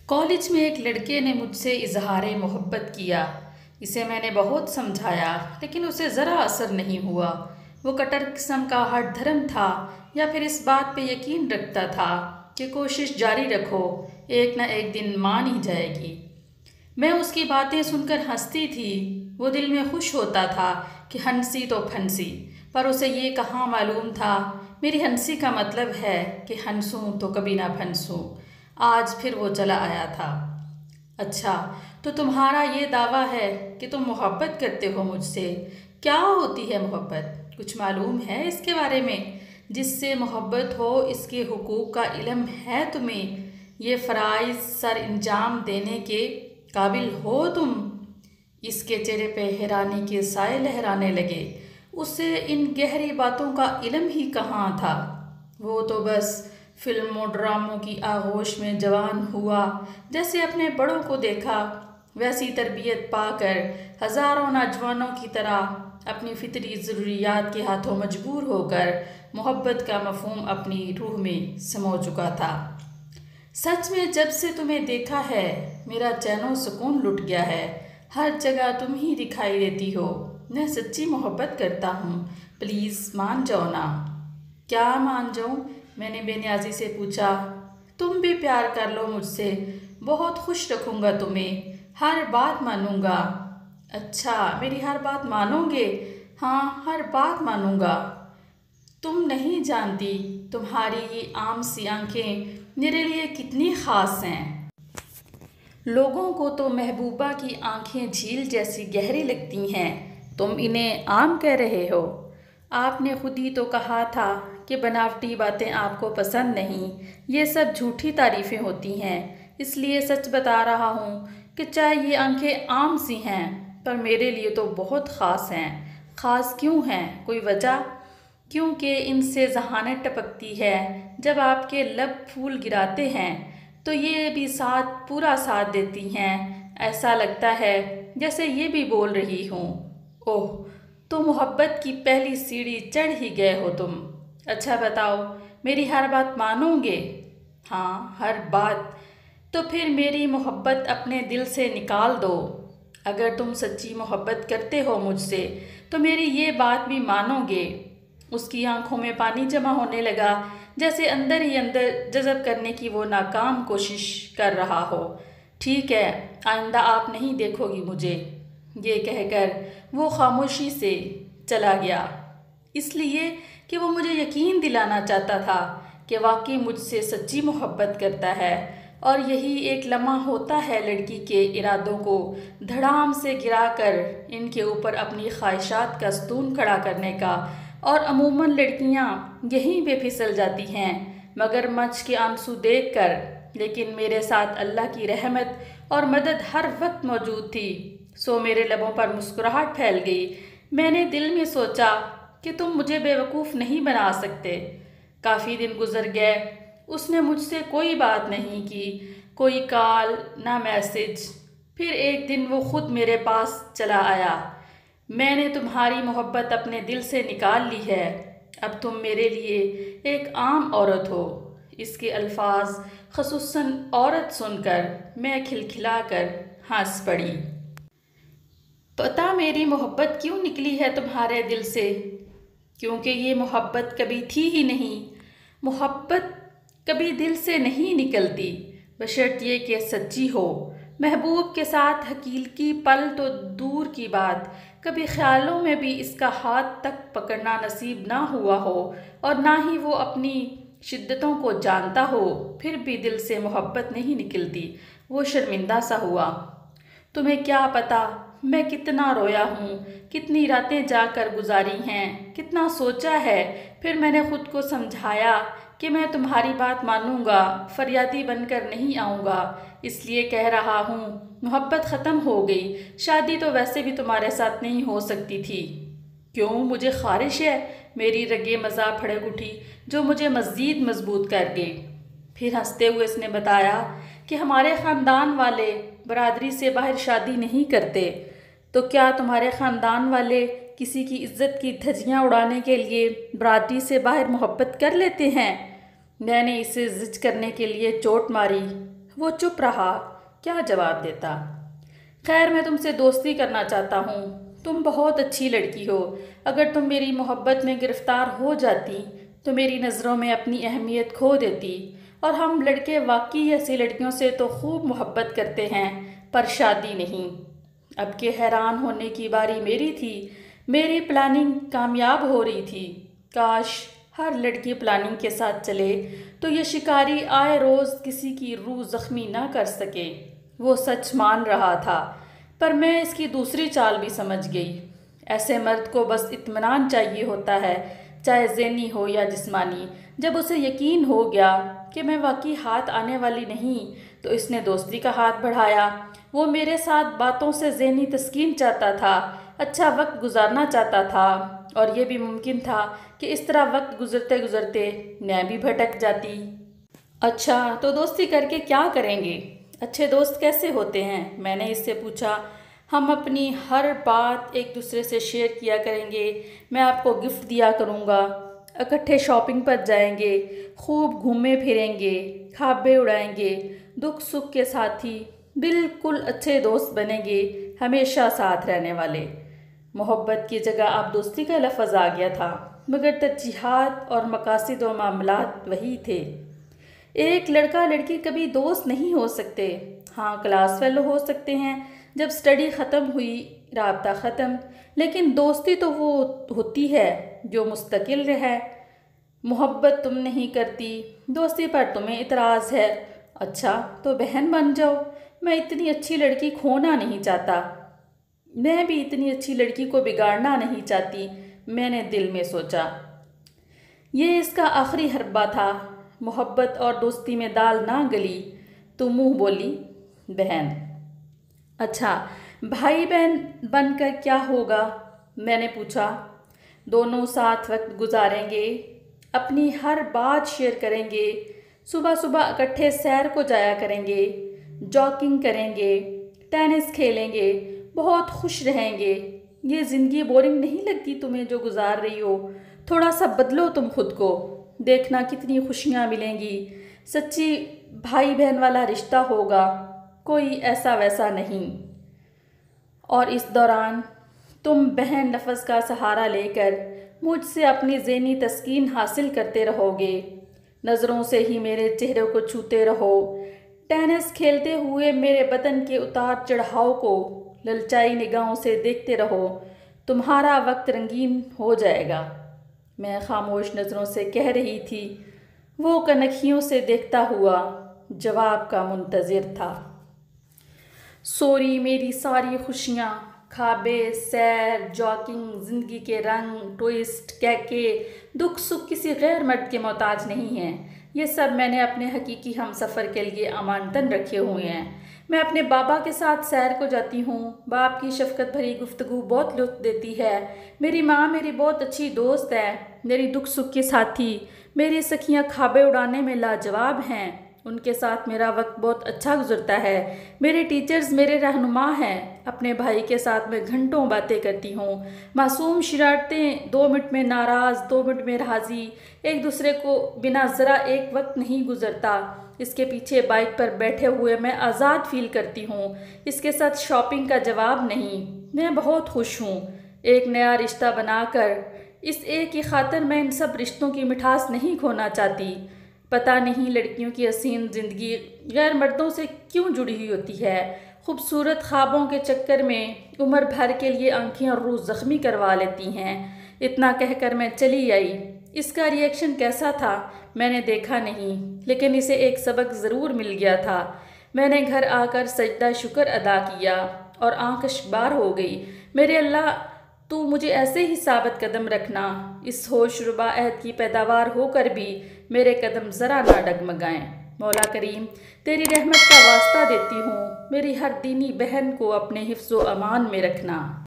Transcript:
College में एक लड़के ने मुझसे इजहार मोहब्बत किया। इसे मैंने बहुत समझाया लेकिन उसे ज़रा असर नहीं हुआ। वो कट्टर किस्म का हठ धर्म था या फिर इस बात पे यकीन रखता था कि कोशिश जारी रखो, एक न एक दिन मान ही जाएगी। मैं उसकी बातें सुनकर हंसती थी। वो दिल में खुश होता था कि हंसी तो फंसी, पर उसे ये कहाँ मालूम था मेरी हंसी का मतलब है कि हंसूं तो कभी ना फंसूं। आज फिर वो चला आया था। अच्छा, तो तुम्हारा ये दावा है कि तुम मोहब्बत करते हो मुझसे। क्या होती है मोहब्बत? कुछ मालूम है इसके बारे में? जिससे मोहब्बत हो इसके हुकूक का इल्म है तुम्हें? ये फ़राइज़ सर अंजाम देने के काबिल हो तुम? इसके चेहरे पे हैरानी के साए लहराने लगे। उसे इन गहरी बातों का इल्म ही कहाँ था। वो तो बस फिल्मों ड्रामों की आगोश में जवान हुआ। जैसे अपने बड़ों को देखा वैसी तरबियत पाकर हज़ारों नौजवानों की तरह अपनी फितरी ज़रूरियात के हाथों मजबूर होकर मोहब्बत का मफ़हूम अपनी रूह में समो चुका था। सच में जब से तुम्हें देखा है मेरा चैनो सुकून लुट गया है। हर जगह तुम ही दिखाई देती हो। मैं सच्ची मोहब्बत करता हूँ, प्लीज़ मान जाओ ना। क्या मान जाऊँ? मैंने बेनियाजी से पूछा। तुम भी प्यार कर लो मुझसे, बहुत खुश रखूँगा तुम्हें, हर बात मानूँगा। अच्छा, मेरी हर बात मानोगे? हाँ, हर बात मानूँगा। तुम नहीं जानती तुम्हारी ये आम सी आंखें मेरे लिए कितनी ख़ास हैं। लोगों को तो महबूबा की आंखें झील जैसी गहरी लगती हैं, तुम इन्हें आम कह रहे हो। आपने खुद ही तो कहा था कि बनावटी बातें आपको पसंद नहीं, ये सब झूठी तारीफ़ें होती हैं। इसलिए सच बता रहा हूँ कि चाहे ये आंखें आम सी हैं पर मेरे लिए तो बहुत ख़ास हैं। ख़ास क्यों हैं? कोई वजह? क्योंकि इनसे जहानत टपकती है। जब आपके लब फूल गिराते हैं तो ये भी साथ पूरा साथ देती हैं। ऐसा लगता है जैसे ये भी बोल रही हूँ, ओह, तो मोहब्बत की पहली सीढ़ी चढ़ ही गए हो तुम। अच्छा बताओ, मेरी हर बात मानोगे? हाँ, हर बात। तो फिर मेरी मोहब्बत अपने दिल से निकाल दो। अगर तुम सच्ची मोहब्बत करते हो मुझसे तो मेरी ये बात भी मानोगे। उसकी आंखों में पानी जमा होने लगा, जैसे अंदर ही अंदर जज़ब करने की वो नाकाम कोशिश कर रहा हो। ठीक है, आइंदा आप नहीं देखोगी मुझे। ये कहकर वो खामोशी से चला गया, इसलिए कि वो मुझे यकीन दिलाना चाहता था कि वाकई मुझसे सच्ची मोहब्बत करता है। और यही एक लम्हा होता है लड़की के इरादों को धड़ाम से गिराकर इनके ऊपर अपनी ख्वाहिशात का स्तून खड़ा करने का। और अमूमन लड़कियां यहीं पे फिसल जाती हैं मगरमच्छ के आंसू देखकर। लेकिन मेरे साथ अल्लाह की रहमत और मदद हर वक्त मौजूद थी, सो मेरे लबों पर मुस्कुराहट फैल गई। मैंने दिल में सोचा कि तुम मुझे बेवकूफ़ नहीं बना सकते। काफ़ी दिन गुजर गए, उसने मुझसे कोई बात नहीं की, कोई कॉल ना मैसेज। फिर एक दिन वो खुद मेरे पास चला आया। मैंने तुम्हारी मोहब्बत अपने दिल से निकाल ली है, अब तुम मेरे लिए एक आम औरत हो। इसके अल्फाज ख़ुसूसन औरत सुनकर मैं खिलखिलाकर हंस पड़ी। पता मेरी मोहब्बत क्यों निकली है तुम्हारे दिल से? क्योंकि ये मोहब्बत कभी थी ही नहीं। मोहब्बत कभी दिल से नहीं निकलती, बशर्ते कि सच्ची हो। महबूब के साथ हकीकी पल तो दूर की बात, कभी ख्यालों में भी इसका हाथ तक पकड़ना नसीब ना हुआ हो और ना ही वो अपनी शिद्दतों को जानता हो, फिर भी दिल से मोहब्बत नहीं निकलती। वो शर्मिंदा सा हुआ। तुम्हें क्या पता मैं कितना रोया हूँ, कितनी रातें जाकर गुजारी हैं, कितना सोचा है। फिर मैंने खुद को समझाया कि मैं तुम्हारी बात मानूंगा, फरियादी बनकर नहीं आऊँगा। इसलिए कह रहा हूँ, मोहब्बत ख़त्म हो गई। शादी तो वैसे भी तुम्हारे साथ नहीं हो सकती थी। क्यों? मुझे ख्वाहिश है। मेरी रगे मज़ा फड़क उठी जो मुझे मज़ीद मजबूत कर गई। फिर हंसते हुए इसने बताया कि हमारे ख़ानदान वाले बरादरी से बाहर शादी नहीं करते। तो क्या तुम्हारे ख़ानदान वाले किसी की इज्जत की धज्जियाँ उड़ाने के लिए बरादरी से बाहर मोहब्बत कर लेते हैं? मैंने इसे जिज करने के लिए चोट मारी। वो चुप रहा, क्या जवाब देता। खैर, मैं तुमसे दोस्ती करना चाहता हूँ। तुम बहुत अच्छी लड़की हो। अगर तुम मेरी मोहब्बत में गिरफ्तार हो जाती तो मेरी नज़रों में अपनी अहमियत खो देती। और हम लड़के वाकई ऐसी लड़कियों से तो खूब मोहब्बत करते हैं, पर शादी नहीं। अब के हैरान होने की बारी मेरी थी। मेरी प्लानिंग कामयाब हो रही थी। काश हर लड़की प्लानिंग के साथ चले तो ये शिकारी आए रोज़ किसी की रूह ज़ख्मी ना कर सके। वो सच मान रहा था, पर मैं इसकी दूसरी चाल भी समझ गई। ऐसे मर्द को बस इत्मीनान चाहिए होता है, चाहे ज़हनी हो या जिस्मानी। जब उसे यकीन हो गया कि मैं वाकई हाथ आने वाली नहीं, तो इसने दोस्ती का हाथ बढ़ाया। वो मेरे साथ बातों से ज़हनी तस्कीन चाहता था, अच्छा वक्त गुजारना चाहता था, और ये भी मुमकिन था कि इस तरह वक्त गुजरते गुजरते मैं भी भटक जाती। अच्छा, तो दोस्ती करके क्या करेंगे? अच्छे दोस्त कैसे होते हैं? मैंने इससे पूछा। हम अपनी हर बात एक दूसरे से शेयर किया करेंगे। मैं आपको गिफ्ट दिया करूँगा, इकट्ठे शॉपिंग पर जाएंगे, खूब घूमे फिरेंगे, खाबे उड़ाएंगे, दुख सुख के साथी, बिल्कुल अच्छे दोस्त बनेंगे, हमेशा साथ रहने वाले। मोहब्बत की जगह अब दोस्ती का लफ्ज़ आ गया था, मगर तरजीहात और मकासद व मामलात वही थे। एक लड़का लड़की कभी दोस्त नहीं हो सकते। हाँ, क्लास फेलो हो सकते हैं, जब स्टडी ख़त्म हुई राब्ता ख़त्म, लेकिन दोस्ती तो वो होती है जो मुस्तकिल रहे। मोहब्बत तुम नहीं करती, दोस्ती पर तुम्हें इतराज़ है। अच्छा, तो बहन बन जाओ। मैं इतनी अच्छी लड़की खोना नहीं चाहता। मैं भी इतनी अच्छी लड़की को बिगाड़ना नहीं चाहती, मैंने दिल में सोचा। ये इसका आखिरी हरबा था। मोहब्बत और दोस्ती में दाल ना गली तो मुंह बोली बहन। अच्छा, भाई बहन बनकर क्या होगा? मैंने पूछा। दोनों साथ वक्त गुजारेंगे, अपनी हर बात शेयर करेंगे, सुबह सुबह इकट्ठे सैर को जाया करेंगे, जॉगिंग करेंगे, टेनिस खेलेंगे, बहुत खुश रहेंगे। ये ज़िंदगी बोरिंग नहीं लगती तुम्हें जो गुजार रही हो? थोड़ा सा बदलो तुम खुद को, देखना कितनी खुशियाँ मिलेंगी। सच्ची भाई बहन वाला रिश्ता होगा, कोई ऐसा वैसा नहीं। और इस दौरान तुम बहन लफ्ज़ का सहारा लेकर मुझसे अपनी ज़हनी तस्कीन हासिल करते रहोगे। नज़रों से ही मेरे चेहरे को छूते रहो, टेनिस खेलते हुए मेरे बदन के उतार चढ़ाव को ललचाई निगाहों से देखते रहो। तुम्हारा वक्त रंगीन हो जाएगा। मैं खामोश नज़रों से कह रही थी, वो कनखियों से देखता हुआ जवाब का मुंतज़िर था। सोरी मेरी सारी खुशियाँ, खाबे, सैर, जॉगिंग, ज़िंदगी के रंग, ट्विस्ट, कैके, दुख सुख किसी गैर मर्द के मोहताज नहीं हैं। ये सब मैंने अपने हकीकी हम सफ़र के लिए अमानतन रखे हुए हैं। मैं अपने बाबा के साथ सैर को जाती हूँ। बाप की शफ़क़त भरी गुफ्तगू बहुत लुत्फ़ देती है। मेरी माँ मेरी बहुत अच्छी दोस्त है, मेरी दुख सुख की साथी। मेरी सखियाँ खाबे उड़ाने में लाजवाब हैं, उनके साथ मेरा वक्त बहुत अच्छा गुजरता है। मेरे टीचर्स मेरे रहनुमा हैं। अपने भाई के साथ मैं घंटों बातें करती हूँ। मासूम शरारतें, 2 मिनट में नाराज़, 2 मिनट में राज़ी, एक दूसरे को बिना ज़रा एक वक्त नहीं गुजरता। इसके पीछे बाइक पर बैठे हुए मैं आज़ाद फील करती हूँ। इसके साथ शॉपिंग का जवाब नहीं। मैं बहुत खुश हूँ। एक नया रिश्ता बनाकर इस एक की खातिर मैं इन सब रिश्तों की मिठास नहीं खोना चाहती। पता नहीं लड़कियों की हसीन ज़िंदगी गैर मर्दों से क्यों जुड़ी हुई होती है। खूबसूरत ख्वाबों के चक्कर में उम्र भर के लिए आंखें और रूह ज़ख्मी करवा लेती हैं। इतना कहकर मैं चली आई। इसका रिएक्शन कैसा था मैंने देखा नहीं, लेकिन इसे एक सबक ज़रूर मिल गया था। मैंने घर आकर सजदा शुक्र अदा किया और आँख अशबार हो गई। मेरे अल्लाह, तू मुझे ऐसे ही साबित कदम रखना, इस होशरुबा अहद की पैदावार होकर भी मेरे कदम ज़रा ना डगमगाएं। मौला करीम, तेरी रहमत का वास्ता देती हूँ, मेरी हर दीनी बहन को अपने हिफ्ज़ व अमान में रखना।